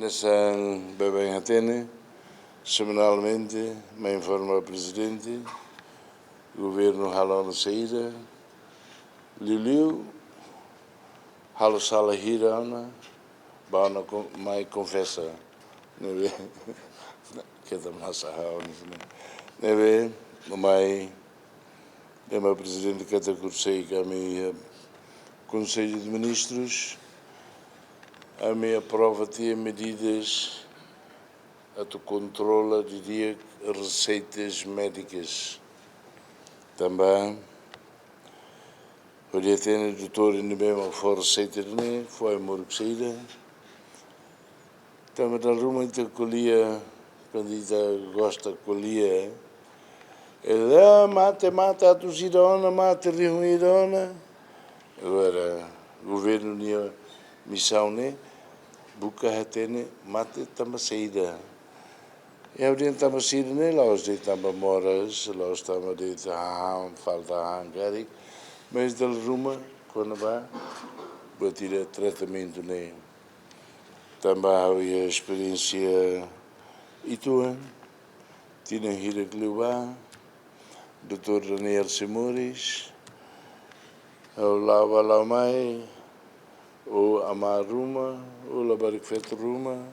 Nessa bebê em Atene, semanalmente, me informa o Presidente, o Governo halo na saída, Liliu, halo sala hirana, bauna mai confessa, neve, que da massa hao, neve, mai, o Presidente que até cursei que a minha Conselho de Ministros, a minha prova tinha medidas a tu controla, diria, receitas médicas. Também, o dia tem o doutor ainda mesmo for receita de mim, foi amor que saída. Também da ruma que colhia, quando gosta colhia, ele, mata, a tu girona, mata, riuirona. Agora, o governo tinha missão, né? Buca hatene, mate, tama saída. E eu dentro estava saída nele, lá os estava moras, lá estava dentro, falta hangari, mas da ruma, quando vai, vou tirar tratamento nele. Também havia a experiência tua, tinha hira que levar, doutor Daniel Simores, o lava lá mai, o amar ruma, o labar que feito ruma,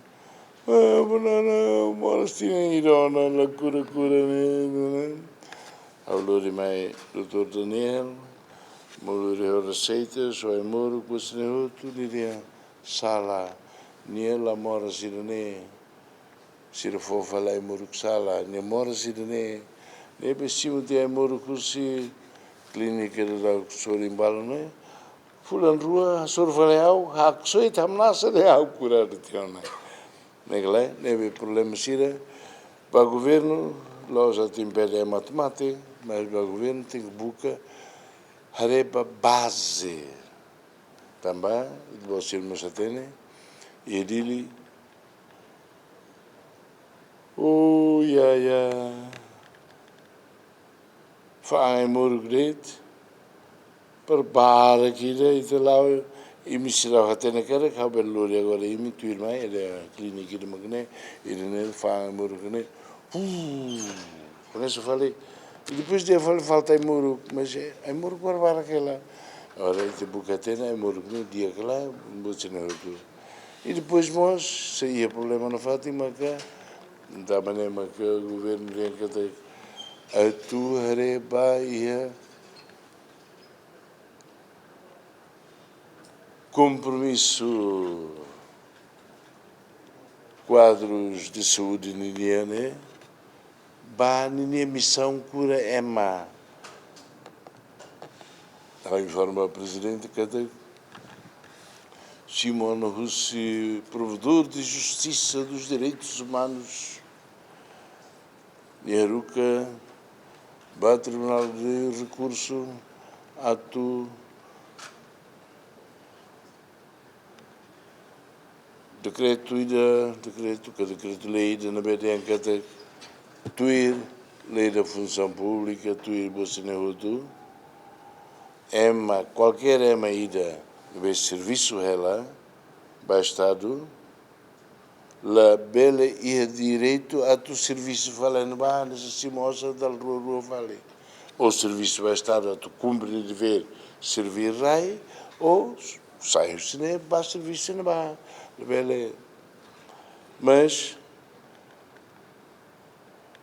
banana, moras tinha irona, la cura, né? Auluri mai doutor Daniel, muluri receitas, o amor, o senhor, tu diria, sala, niela mora sirene, sira fofa lá amor sala, ne mora sirene, ne besimo de amor cursi, clínica da sorimbalo, né? Fulan rua, sorvaleau, hak soi tamnasa de au curar de tiona. Negle, neve problema sira, para o governo, nós já temos pede matemática, mas para o governo tem que buscar a base. Também, você não se tem, e ele, faz amor grande, prepara aquilo, e lá, e me será até na cara, que a belura agora, e me tuir mais, ele é a clínica de Magné, ele não faz amor grande. Com isso eu falei, e depois de eu falei, falta amor, mas amor guardar aquela. Ora, esse bucatena é amor no dia que lá, você não tudo. E depois nós, saía problema na Fátima, que da maneira que o governo vem que tem a tua rebaia compromisso quadros de saúde indiana, ba ninha missão cura é má. Estava a informar o Presidente que até Simone Russi, provedor de justiça dos direitos humanos, Nieruca, vai Tribunal de Recurso, ato decreto-lei da Nabedenca que até tuir, lei da função pública, tuir Bolsonaro, qualquer ida de serviço ela, vai Estado, la bela e direito a tu serviço falando, nessa moça da rua vale. Ou serviço vai estar a tu cumprir dever servir rai, ou sai o cinema, vai serviço não vai. Bela. Mas,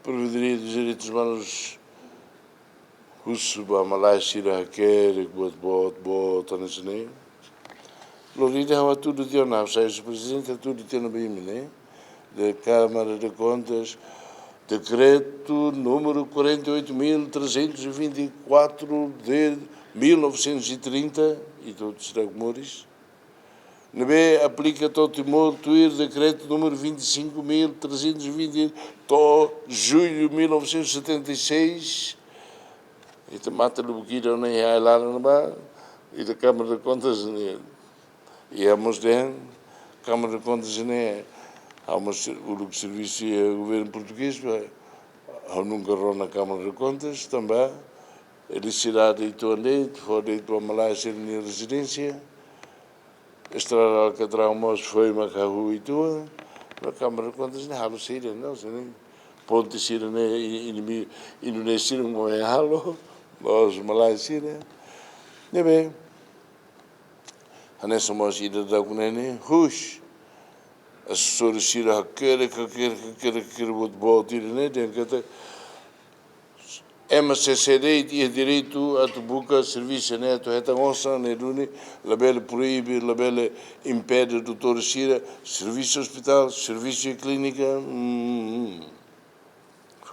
provedoria dos direitos humanos, russo, malai, sira, quer, bot, não sei nem. Florida é tudo de onde, o Presidente é tudo de onde, né? Da Câmara de Contas, decreto número 48.324 de 1930, e todos serão Mouris. Nebe aplica todo Timor, tuir, decreto número 25.320 de julho de 1976, e te mata no Buquira, nem há lá no bar, e da Câmara de Contas, e a Mosden, Câmara de Contas, né? Há o serviço e o governo português, há nunca na Câmara de Contas, também, eletricidade e toalete, fora e tua Malásia em residência, Estrada Alcatrão, Mos foi Macaú e tua, Na Câmara de Contas não halo sira, não, se nem ponte sira né, Indonésia não é halo, os malais sira. Ne bem, anessa mos ida da kunene, hush. Assessor sira hakere bot né, tem que MCCD tinha direito a buca serviço, né? Tu é tão ossa, né? Duni, labele proíbe, labele impede doutor Sira, serviço hospital, serviço clínica,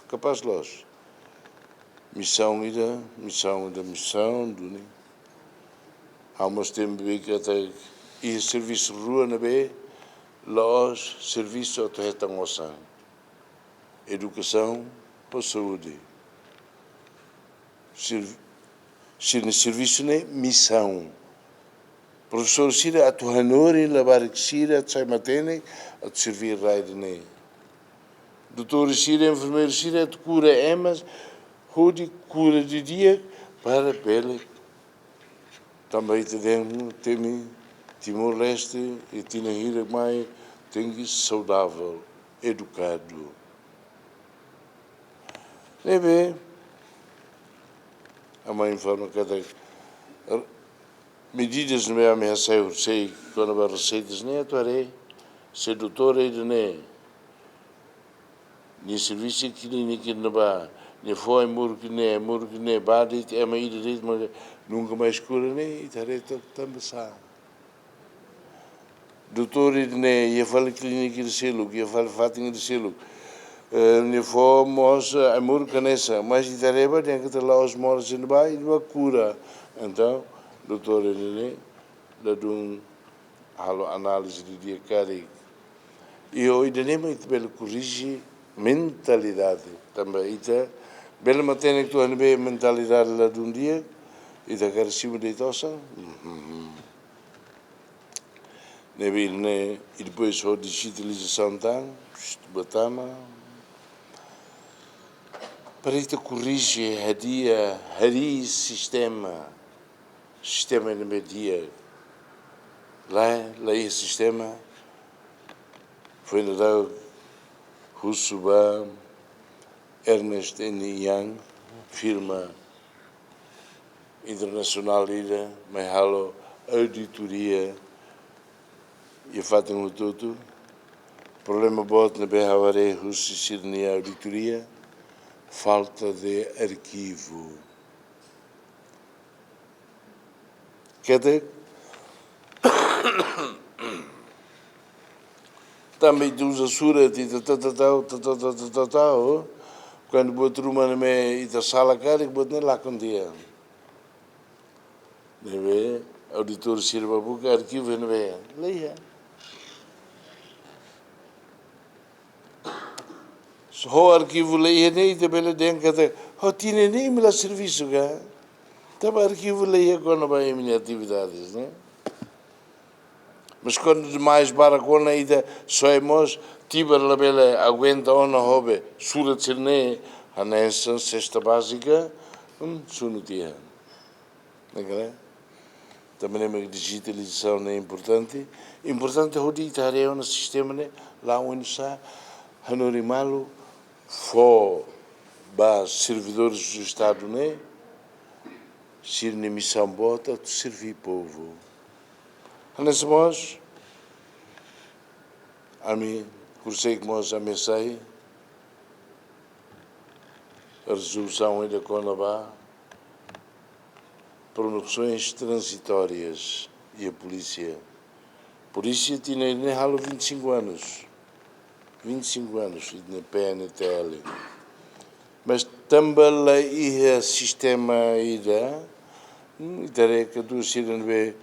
capaz de los. Missão, Duni. Há umas tempo que até e serviço rua na B, los, serviço até tão ossa. Educação ou saúde. Serviço né missão. Professor Sira a tu hanori lavar Sira a matene a tu servir raid né. Doutor Sira enfermeiro Sira a tu cura emas, hodi cura de dia para pele. Também temi Timor Leste e Tinahira mai tem saudável, educado. Leve a mãe informa que medidas não é ameaça, eu sei, quando vai receitas, nem atuarei, sedutora e nem, nem serviço clínico, não vai, nem foi, murque, nem, bade, é uma ida, mas nunca mais cura, nem, e tarei, também sabe. Doutor e nem, ia falar clínica de selo, ia falar fatinha de selo, nem foi, mas a murca nessa, mas e tarei, tem que ter lá os moros em baixo, e uma cura, então, doutor Nenê, dá análise do dia cari. E o Nenê muito belo corrige mentalidade também. E belo matéria que tu anda bem mentalidade lá de dia, e da cara cima de tossa. E depois a digitalização tam, batama. Para isso corrige a sistema no meio lá esse sistema foi no da Hussuba Ernest Young, firma internacional ida, mas halo auditoria e fatem o tudo. Problema bot na Behavare Hussirnia auditoria, falta de arquivo. Quer dizer, também usa sura de quando botou uma na minha da sala cara que botou lá com dia. Deve auditor sirva buca arquivo não é. Leia. Só arquivo leia nem de bela denga de. Ho tinha nem me lá serviço cá. Tava arquivo leia quando vai em minhas atividades, né? Mas quando demais baracona ainda só é mos tiber la bela aguenta ona hobe sura terne a nessa cesta básica sunutia. Não também a digitalização é importante. Importante é o digitar no sistema né lá onde está anorimalo for bas servidores do Estado né se na missão bota de servir povo. Nesse modo, a mim, cursei que nós amessei a resolução ainda com a promoções transitórias e a polícia. A polícia tinha nem halo 25 anos. 25 anos, na PNTL. Mas também o sistema ida, e terei que tu se ver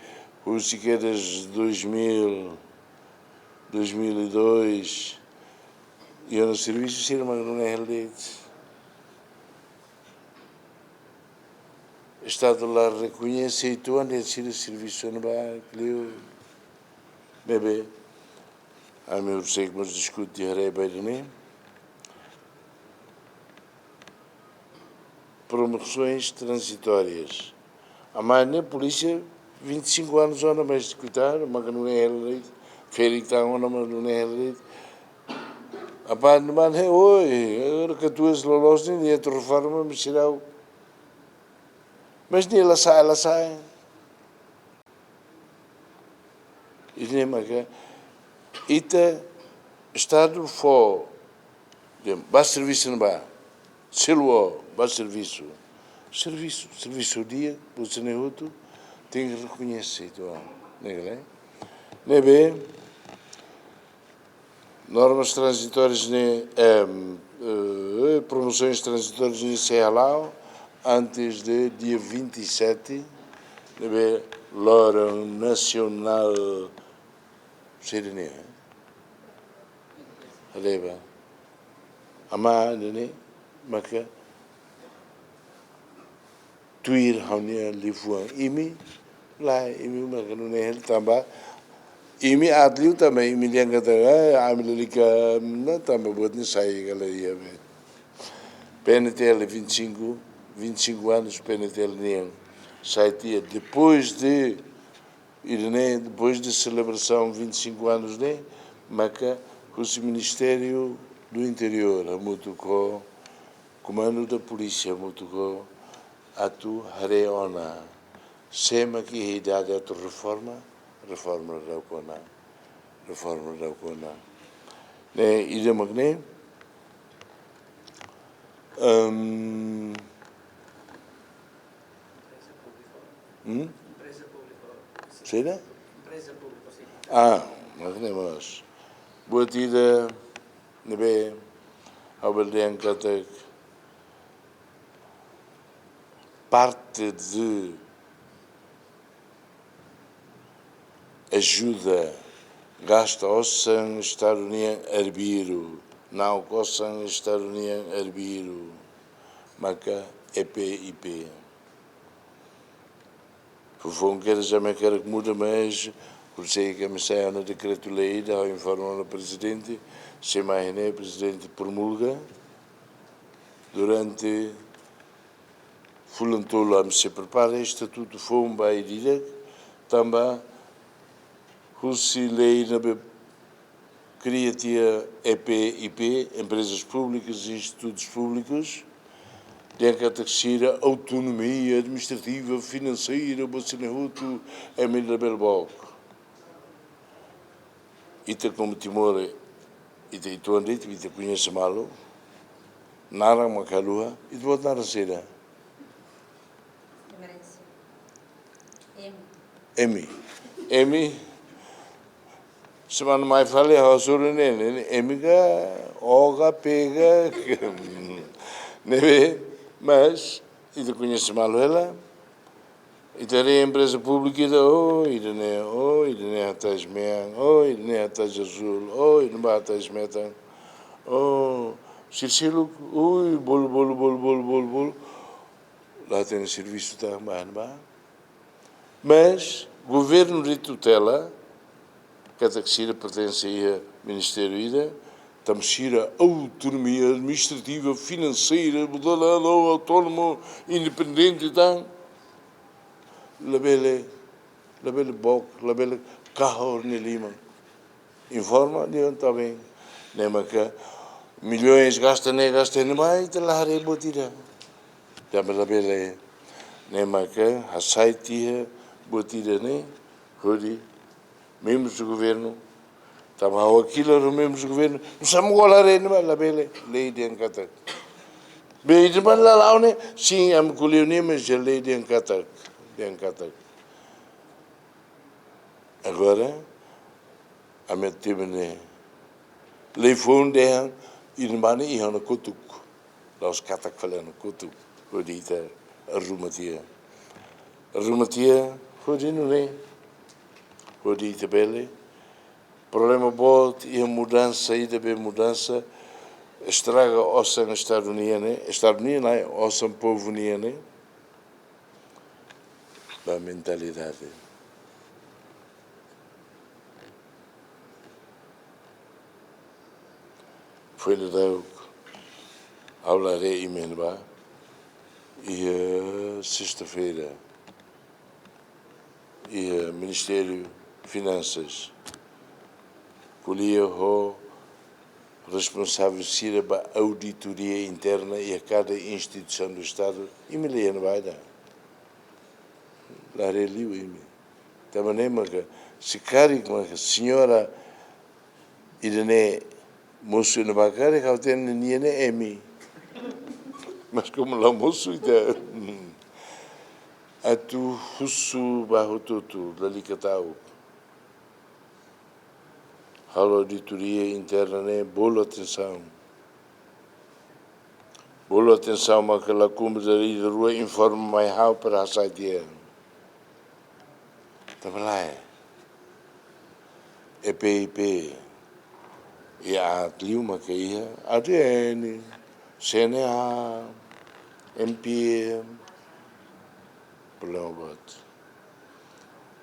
os siqueiras 2002, e eu no serviço se não é realidade. O Estado lá reconhece e tu andas a serviço no bar, bebê. A meu sei que nos discute a bem de mim. Promoções transitórias. A mãe na polícia 25 anos ou não mais de cuidar, mas não é realidade. Feira que está ou não é realidade. Apa naman he oi, katuas lolos ni dia tu reforma misirau. Mas ni lasai. Ini maka ita Estado for bas serviço não ba, silwa bas serviço o dia, você nem outro tem que reconhecer, né? Nebe normas transitórias ne promoções transitórias inicial antes de dia 27, nebe l'hora nacional seria Aleba. Ama nene maka tuir haunia lifuan imi maka nune hel tamba imi atliu também imi liang kata amilika na tamba buat ni sai kala ia be PNTL 25 anos PNTL niang sai tia depois de celebração 25 anos né maka o Ministério do Interior, a Mutuco, Comando da Polícia, Mutuco, atu hareona, sema que a idade atu reforma raukona. Ne ide magne, Será? Magne mas. Buat ida nebe abeldean kata parte de ajuda gasta osan estar unian arbiro não osan estar unian arbiro maka EPIP Fofon quer já me quer que muda mas por ser que me sai no decreto-lei da informa o presidente se mais o presidente promulga durante fulantolo se prepara estatuto foi vai direto também se lei na cria EPIP empresas públicas e institutos públicos tem que ter autonomia administrativa financeira você não é melhor belbok ita como timor ita itu andit ita conhece malo narang makalua itu buat narang seda Emi semana mais falei hasuru nene emiga oga pega neve mas ita conhece malo ela ita é empresa pública ita ne atas meang ita ne atas azul ita ne atas metan silsilu bol lá tem serviço também mas governo de tutela que pertence ao Ministério IDA tamshira autonomia administrativa financeira autónomo independente dan labele bok labele carro Lima informa de onde também nem que milhões gasta mais de lá rebotira também labele nem que a site botira nem hori membros do governo também aquilo era membros do governo não sabemos qual era labele lei de encatak bem de man lá né sim am colheu mas a lei de encatak agora a metibene lei funde irmane e hana kutuk los katak falando kutuk hodita rumatia hodino né hodita bele problema bot e a mudança estraga ossa no Estados Unidos né ossa povo né da mentalidade foi lhe dado hablarei imenba e sexta-feira e Ministério Finanças colhia o responsável ser para a auditoria interna e a cada instituição do Estado, e me leia não vai dar. Lá reliu e me. Também mas se cari com a senhora Irene moço não vai cari, que tem nem emi. Mas como lá moço ida a tu husu bahu tutu lalikatau. A auditoria interna né bolo atenção. Bolo atenção mas aquela cumbre da rua informa mais how para a saída. Também lá é. EPIP e a clima que ia ADN, CNA, MP, problema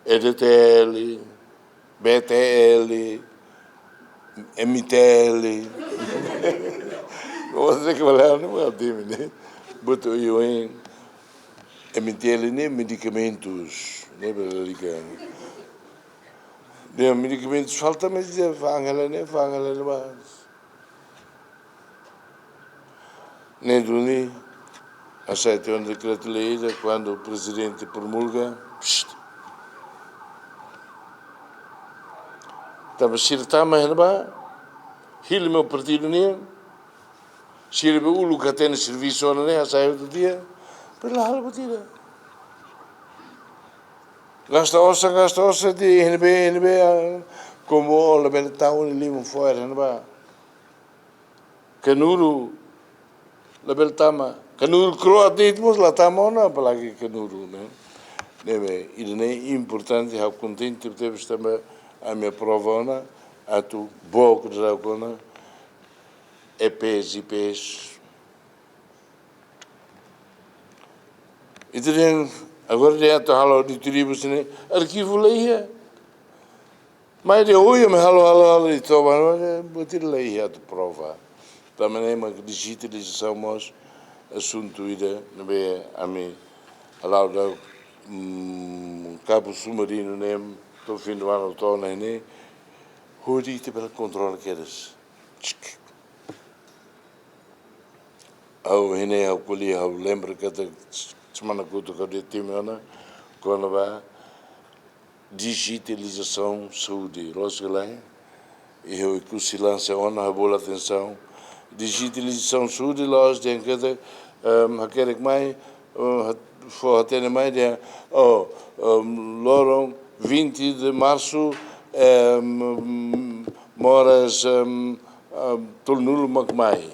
EDTL, BTL, MTL. Você que vai lá não vai ter, né? Botou eu em MTL nem medicamentos, né, para ligar. De medicamentos falta mas fangala né mas nem do nem aceita um decreto-lei quando o presidente promulga estava certa mas não vai ele meu partido nem sirve o lugar tem serviço não é a sair do dia para lá a batida gasta ossa de NB como o label town ali fora não vai Canuru label tama Canuru croate mos lá tama não para que Canuru né neve ele é importante how contente teve também a minha prova a tu boa que já com EPs IPs e tem agora já está halo de tribos né arquivo leia mas de hoje me halo e toma botar leia a prova também é uma digitalização mas assunto ida não é a mim lá da cabo submarino né do fim do ano todo né hoje te pelo controle que eres ao hene ao coli ao lembra que a semana que eu de timana quando vai digitalização saúde lógico e eu que se lança uma boa atenção digitalização saúde lógico tem que aquele que mais for até mais de Loron 20 de março moras Tolnulo Macmai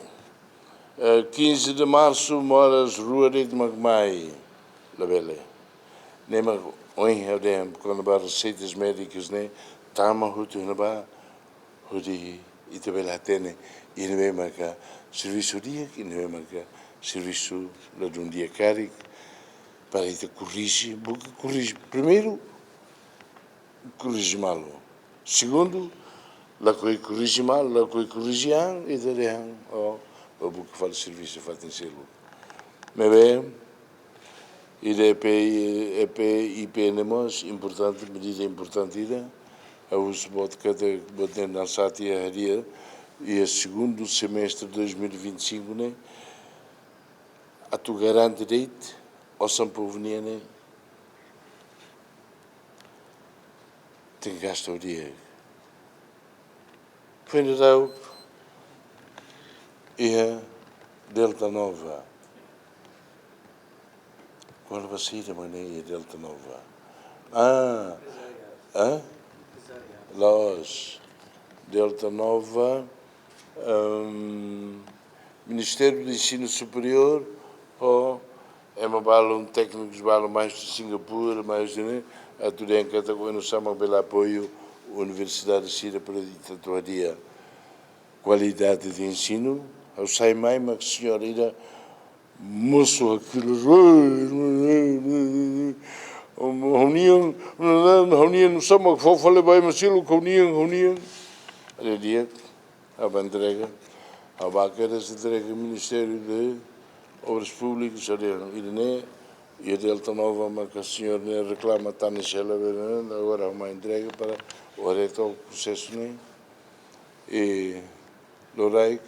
15 de março moras Rua de Macmai la belle nem mas hoje quando vai receitas médicas né tama hutu na ba hudi itu bela tene ini memang serviço dia que não é mais serviço lá de dia cari para isso corrige primeiro corrige mal segundo lá que corrige mal lá que corrige e daí o que faz serviço faz em selo mas bem e EP nemos importante medida importante ida a uso bot cada botem na satia haria e o segundo semestre de 2025 né a tu garante direito ao sampovnia né tem gasto o dia foi no dau e a Delta Nova qual vai ser a maneira Delta Nova Laos Delta Nova Ministério do Ensino Superior ou é uma bala técnico de bala mais de Singapura mais né a tudo em cada coisa chama pelo apoio Universidade de Síria para a tua qualidade de ensino eu sei mais mas senhora moço aquilo reunião não chama que for falei bem mas ele reunião ali dia a entrega a vaqueira se entrega ao Ministério de Obras Públicas Irene e a Delta Nova mas que a senhora reclama está na Shela agora uma entrega para o resto do processo né e Loraik,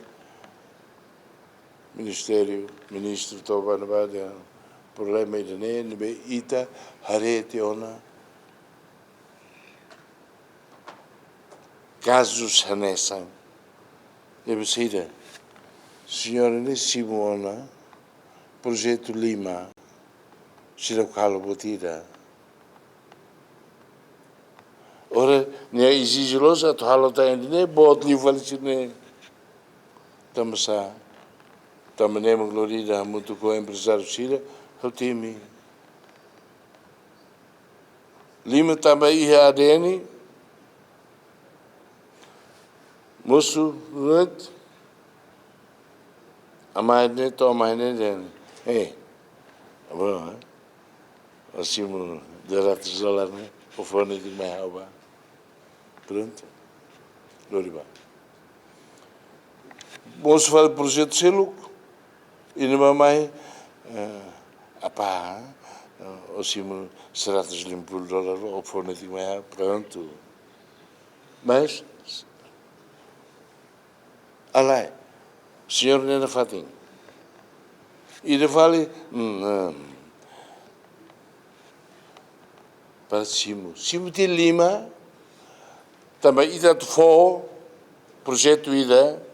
Ministério, Ministro Toba Nabada, problema de nebe ita harete ona casos hanesan. Deve ser, senhora Simona, projeto Lima, Siracalo Botira. Ora, ne exige losa, tu halota endine, bot li valicine. Tamasa, tamanemo glorida, muito com empresário Sira, eu temi. Lima também ia ADN, moço, net, a mais neto, a mais neto, bom, assim, de ratos lá, né? O fone de mais alba. Pronto, Loriba. Moço fala projeto selo, e na mamãe, apá, assim, será que limpo o dólar, o fone de mais pronto. Mas, alai, senhor Nena Fatim, e ele fala, para Simo de Lima, também ida de fó, projeto ida,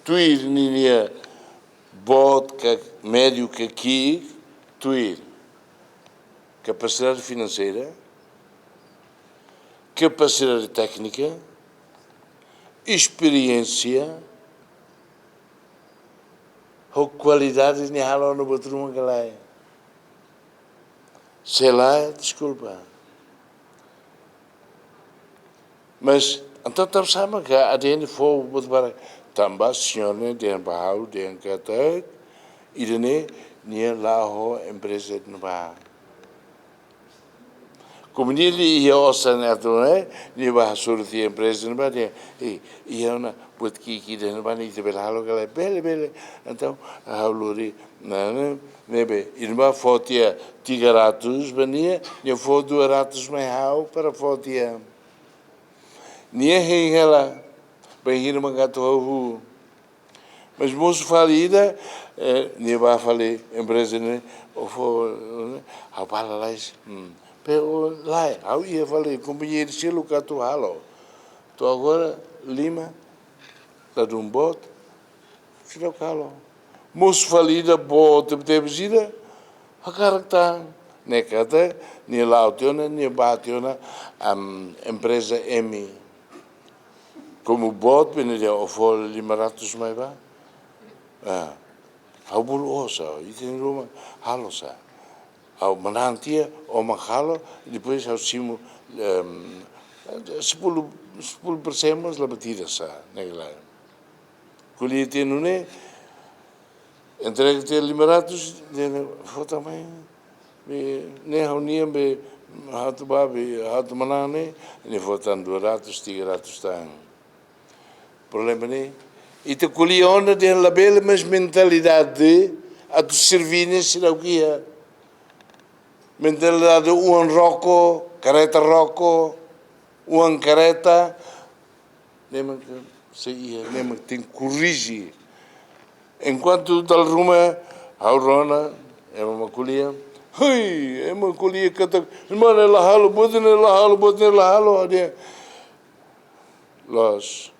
tuir ninia bot médio que aqui, tuir capacidade financeira, capacidade técnica, experiência, ou qualidades nem halo no botruma galai. Sei lá, desculpa. Mas, então estamos sabendo que a DN foi o botruma também, senhor, né, DN Bahau, DN Katak, e DN, nem lá a empresa de Bahau. Como ele ia ossa neto, né? Ele vai surtir a empresa, não vai e é uma porque que não vai nem ter halo que é bele, então a haluri, né? Nebe, ele vai fotia tigaratus, bania, e foto ratos mais hau para fotia. Nie hengela, bem ir uma gato mas moço falida, nie vai falar empresa, né? Ou for, a bala lá, pero lá, eu ia falar, companheiro, se lugar tu halo. Tu agora, Lima, está de um bote, se não calo. Moço falida, bote, teve gira, a cara que está. Nem cata, nem lá o teu, nem bateu a empresa M. Como bote, bem, ou for Lima Ratos mais vá. Hau bulu osa, e tem Roma, halo sa. Ao manantia, ao mahalo, e depois ao cimo, 10% la batida sa, negla. Colhi tem no ne, entrega te liberados, foi também, ne haunia be hatu babi, hatu manane, ne foi tanto ratos, tigaratos tang. Problema ne, e te colhi onda de la bela, mas mentalidade a tu servir nesse guia. Mentalidade um roco, careta roco, um careta, nem que tem que corrigir. Enquanto tal Roma, a Rona, é uma colher, é uma colher que está, mano, ela halo, botem ela halo, Los.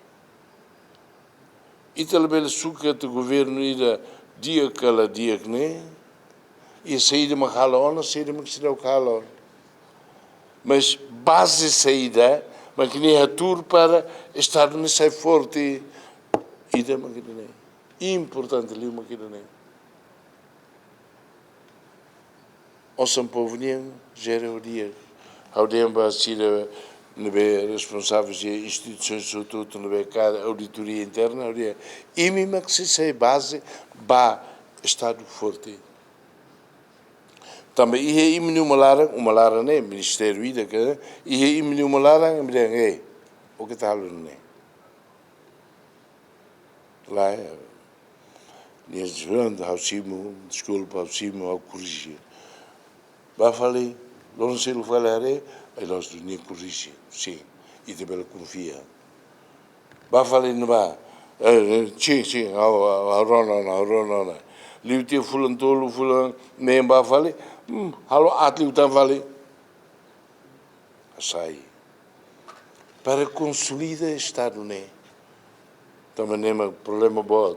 E talvez suca do governo ida dia cala dia que nem, e saída uma halona, saída uma que se dá o halo. Mas base saída, mas que nem a tour para estar nessa forte, ida uma que nem. Importante ali uma que nem. O São Paulo nem gera o dia. Ao dia para ser responsáveis de instituições sobretudo no cada auditoria interna, ao dia e mesmo que se sei base, ba estado forte. Também ia imenu uma lara né, Ministério ida que ia imenu uma lara, me dizem, o que está ali né? Lá nesse grande ao cimo, desculpa ao cimo, ao corrigir. Vai falei, não sei o que falar aí nós nem corrigir, sim, e também confia. Vai falei não vai, Sim, Rona. Liu te fulan tolu, fulan memba vale, halo atli utan vale. Sai. Para consolidar Estado, né? Também nem é problema bom.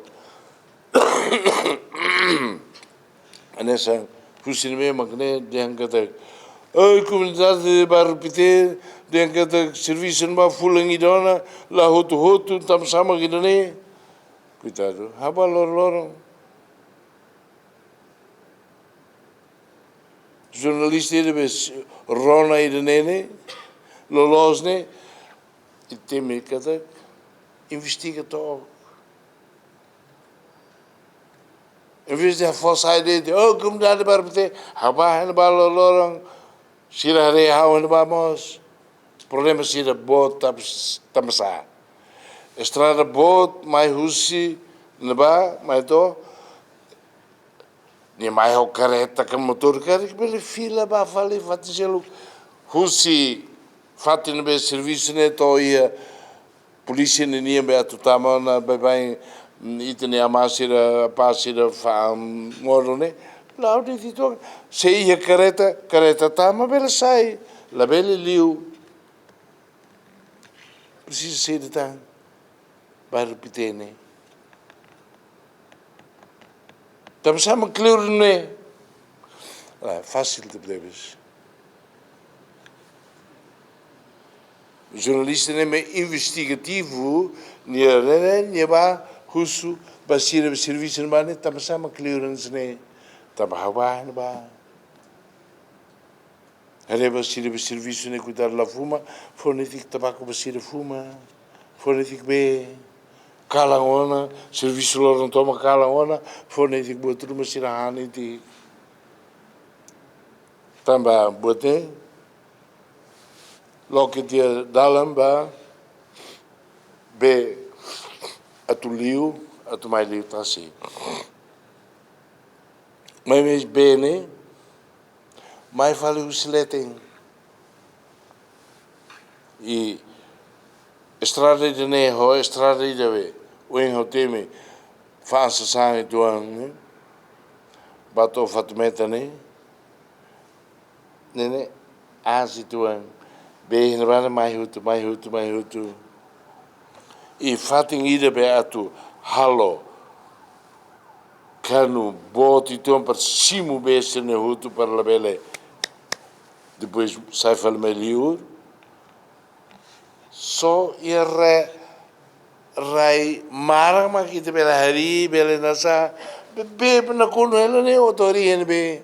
Nessa, funciona mesmo que nem de kata. A comunidade de Barro Pité, de kata serviço numa fulan idona, lá hotu, tam sama que nem. Cuidado, haba loro. Jornalista ele vê Rona e nene, lolosne, e tem kata investiga todo. Em vez de a falsa ideia de, comunidade para ter, haba lorong, sira reha vamos, problema sira bot tamsa. Estrada bot, mais husi, neba, mais to, nem mais o careta que motor, cara, que pela fila, ba, falei, fatizelo, husi, fati nebe serviço, né, to ia, polícia nem be atutama na bem itene amasira pasira fa morone lá de tito se ia careta tá mas bela sai la bela liu precisa ser de tá vai repetir né estamos a claro né fácil de debes jornalista nem investigativo nem ba husu basira serviço não né estamos a clearance né estamos a ba Areba basira serviço né cuidar la fuma fonetic tabaco basira fuma fonetic be calangona serviço lo não toma calangona fonetic botur basira haniti tamba bote lo que dia dalam ba be atuliu atumai liu tasi mas bene mais vale o siletem e estrada de neho estrada de ve o enho teme faz sangue doan bato fatmeta ne asi doan be na mais hutu e fatin ida be atu halo cano boti tom para cima beste ne hutu para la bele depois sai fal melhor só rai marama que te bela hari bela nasa be na kono ela ne otori be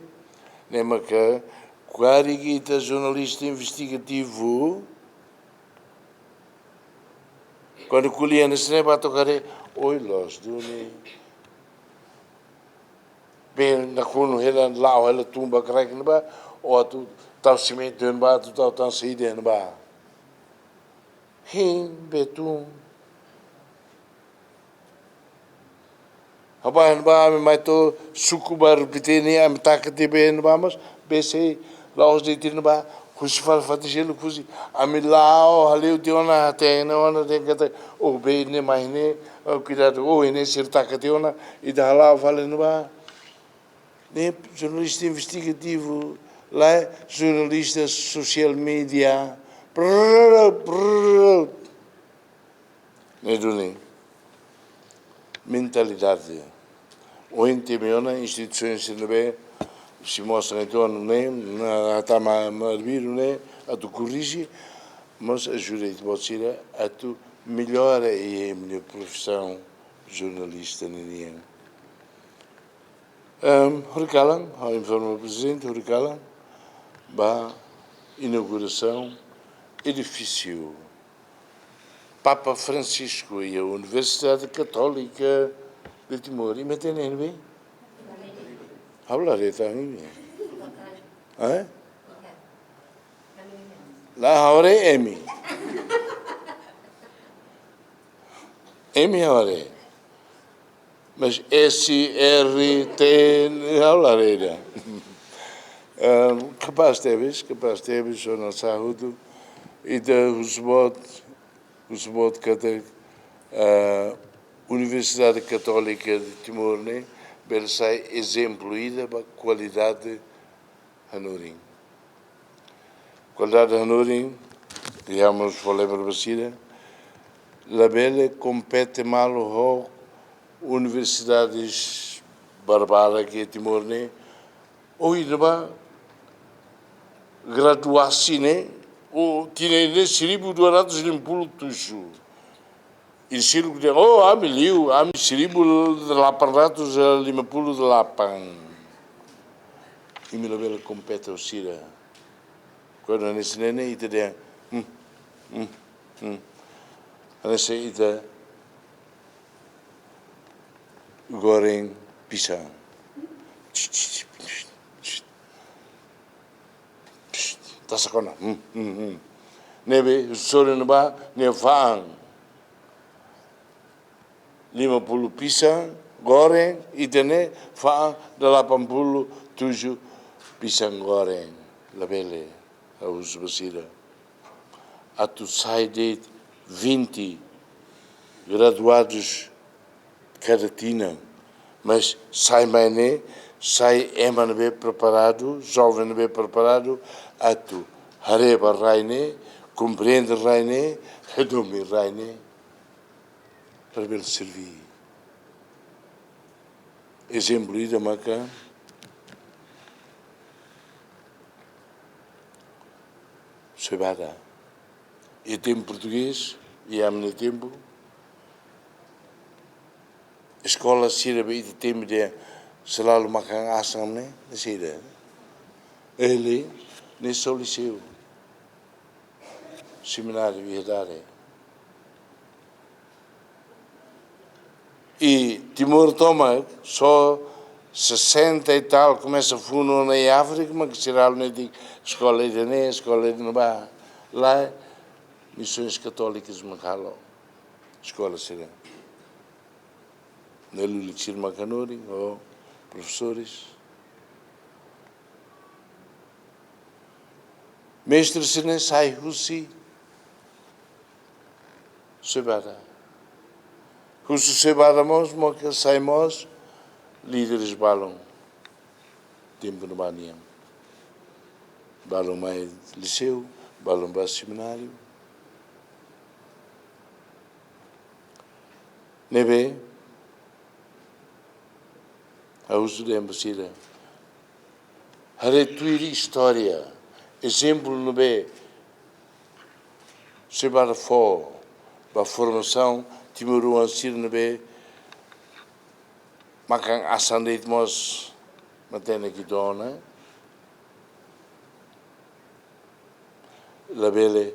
ne maka quari que jornalista investigativo quando colhia nesse ne bato care oi los dune bem na kono ela lá ela tumba crack ne ba ou tu tal cimento ne ba tu tal saída ne ba hin betum Habahan ba mai to sukubar piteni am takati ben vamos bese laos de tin ba kusfal fatiselo kusi amilao haleu de ona tena ona de kata o be ne mai ne cuidado o ne sir takati ona e da lá vale ba ne jornalista investigativo lá jornalista social media ne duni mentalidade o intimiona instituições ne se mostra então na tama marbiru ne a tu corrige mas ajuda de você a tu melhora a minha profissão jornalista nem Hurikalan ao informa presidente Hurikalan ba inauguração edifício Papa Francisco e a Universidade Católica de Timor. E me entendem bem? Hablarei também. Lá agora é Emi. Emi agora. Mas S-R-T hablarei. Capaz teves, só na saúde e da Usbot kata Universidade Católica de Timor, né? Bel sai exemplo ida ba qualidade Hanorim. Qualidade Hanorim, digamos, falei para você, la belle compete malo ho universidades barbara que Timor, né? Ou ida ba graduasi, né? Ou tinha 1250 in siluk dia oh ami liu ami 1858 imi lo bela compete o sira quando nesse nene ite dia nesse ite goreng pisang tasakona nebe sore neba ne faang 50 pisang goreng itene fa 87 pisang goreng labele aus basira atu sai de 20 graduados cada tina mas sai maine sai eman bem preparado jovem bem preparado atu hareba raine compreende raine redomi raine para ver servir. Exemplo da maca cebada. E tem português e há muito tempo. Escola sírabe e tem de selalu makan asam né, sírabe. Ele nesse liceu, seminário e idade. E Timor toma só 60 e tal, começa a fundo na África, mas que será na escola de Né, escola de Nubá. Lá, missões católicas de Macalo, escola será. Na Lulichir Macanori, ou professores. Mestre Sene sai Russi, Sebada. Russi Sebada Mos, Moca sai Mos, líderes balão, tempo no Baniam. Balão mais liceu, balão mais seminário. Nebe, a uso de embacida. Retuir história, exemplo no B, se para fora, para a formação, Timoru Ansir no B, makan asandeit mos, matena que dona, la bele,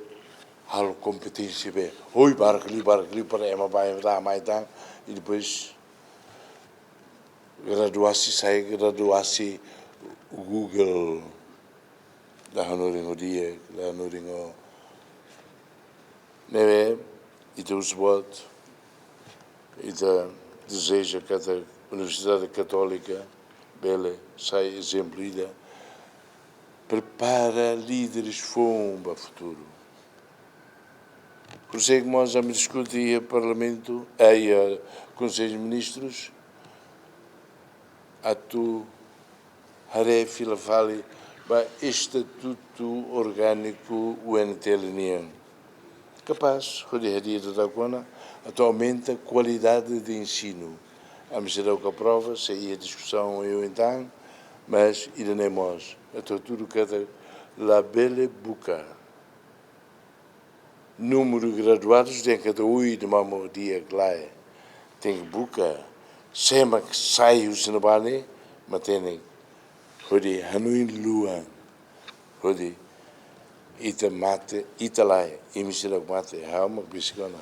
halo competência B, oi barcali para ema vai dar mais tá, e depois graduasi o Google da Hanoringo dia, da Hanoringo neve e do Zbot e da deseja cada Universidade Católica bela sai exemplo ida prepara líderes fom para o futuro. Por isso é que nós já me discutir o Parlamento e o Conselho de Ministros a tu hare filafali ba estatuto orgânico UNTLNIAN. Capaz, atualmente a qualidade de ensino. A miséria que aprova, se aí a discussão eu então, mas ainda nem nós. Até tudo cada la belle buca. Número de graduados tem cada de mamo dia lá tem buca. Sema que sai o sinabane, mas tem hodi hanuin luan hodi ita mate ita lai imisira mate hama bisikona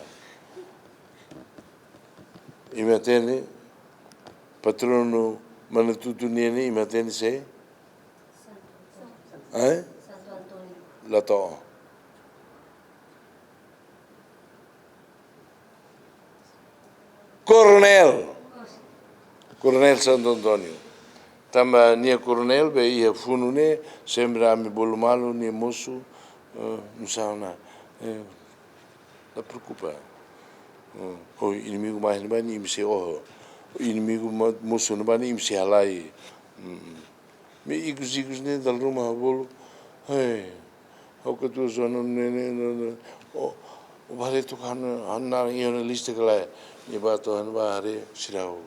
imatene patrono manatutu nene imatene se Santo Antônio. lato Coronel Santo Antônio tamba nia coronel be ia funune sembra mi bolumalo ni moço não sabe nada la preocupa O inimigo mais não vai nem se o inimigo moço não vai nem se halai. Me igos nem da Roma bolo. Hey, o que tu zona nem o vale tu kan anna e na lista que lá e bato an bare sirau.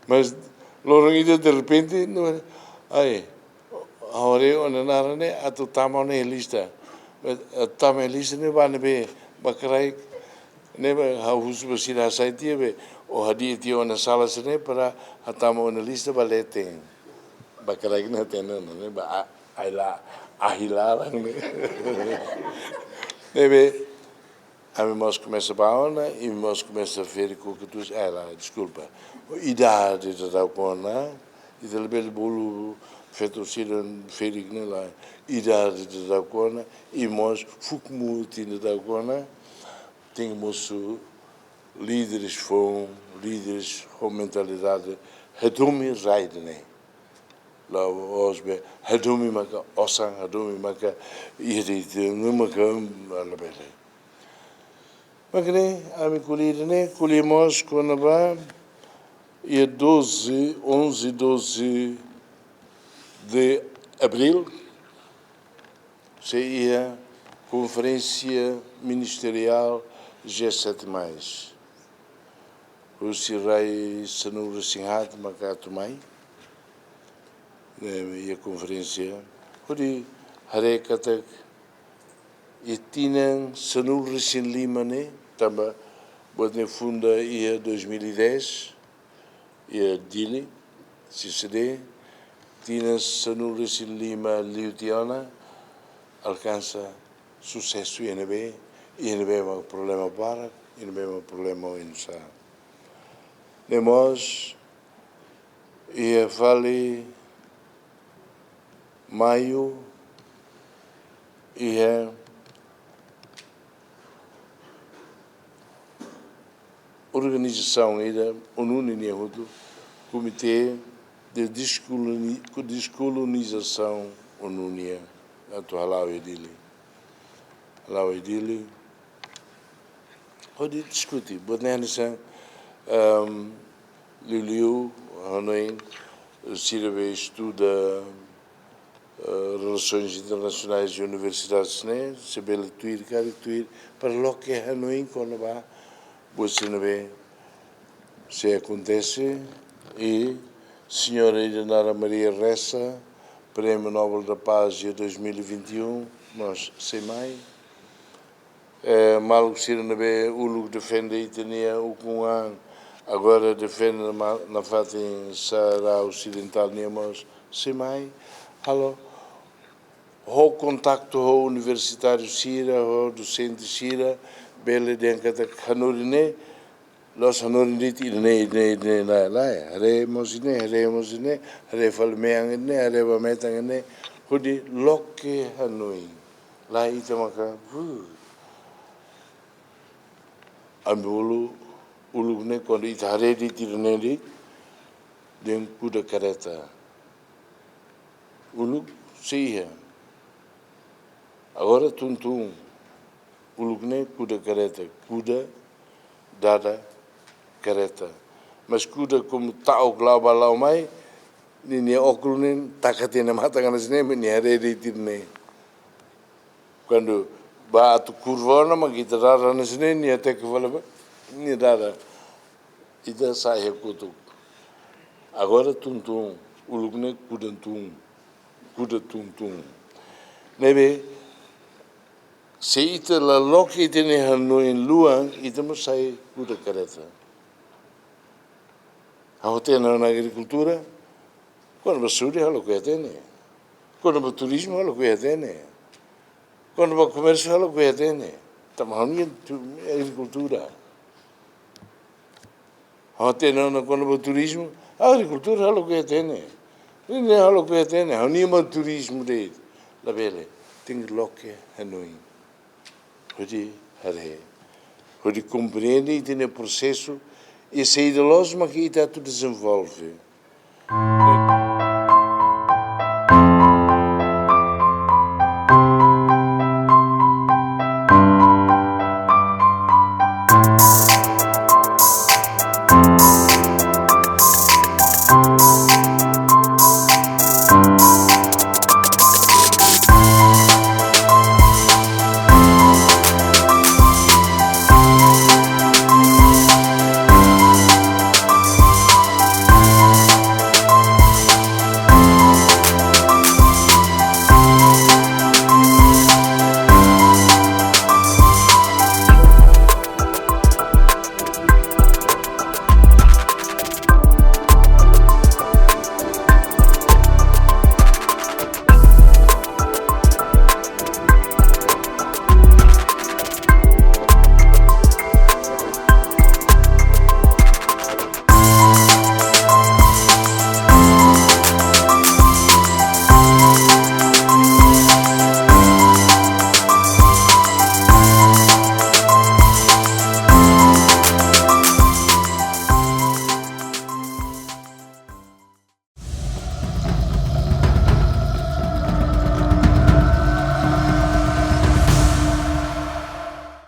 Mas logo de repente não ai ahora ona narane atu tamone lista. Tama lista ne vai be bakrai ne ha husu basira saitie be o hadi ti ona sala sene para hatama ona lista balete bakrai na tena ne ba ai la ahila ne nebe a mos começa a baona e mos começa a ver com que tu ela desculpa idade da cona e del bel bolo feito siren ferig ne lá idade da cona e mos fukmuti da cona temos líderes com mentalidade redumi raidne lá osbe redumi maka osan redumi maka irite numaka ala bele magre ami kulirne kulimos konaba e 11 de abril seria conferência ministerial G7+. O Sirai Sanur Sinhat Makatumai, e a conferência, Hori Harekatak, e Tinan Sanur Sin Limane, também, Bodne Funda ia 2010, ia Dili, CCD, Tinan Sanur Sin Lima Liutiana, alcança sucesso INB, INB é um problema para, INB é um problema insa. Nós, ia vale maio, ia organização, ia o Comitê de Descolonização ONU, atual edile. Lá edile. Pode discutir, bodnensa Liliu, Hanoi, Sirve estuda relações internacionais e universidades, né? Se bela tuir, cara tuir, para lo que Hanoi quando vai, você não vê se acontece e senhora Irenara Maria Ressa, Prêmio Nobel da Paz de 2021, nós sem mais. Mal que na be ulu defende Itania o Kungan agora defende na fatin Sahara Ocidental Nemos sem mais. Alô, o contacto o universitário Sira, o docente Sira, bele denka da Hanurine, los Hanurinit ne lá, hare mosine, hare falmeang ne, hare bametang ne, hudi loke Hanui. Lá itamaka, Ambulu ulune quando itaredi tirnedi den kuda careta ulu sia agora tuntum ulune kuda careta kuda dada careta mas kuda como tau glaba lau mai ni okulunen takatena mata kana sine ni aredi tirne quando bato curvona ma guitarra na sine ni até que fala ni dada ida sai kutu agora tuntum ulugne kudantum kudatuntum nebe se ita la loki tene hanu in luang ita mo sai kuda careta a hotena na agricultura quando basuri halo que tene quando o turismo halo que tene quando o comércio halo que tene tamani agricultura hotena na quando o turismo a agricultura halo que tene nem halo que tene hanima turismo de la bele tem loke hanoi hodi hare hodi compreende e tem o processo e esse ideologia que está tudo desenvolve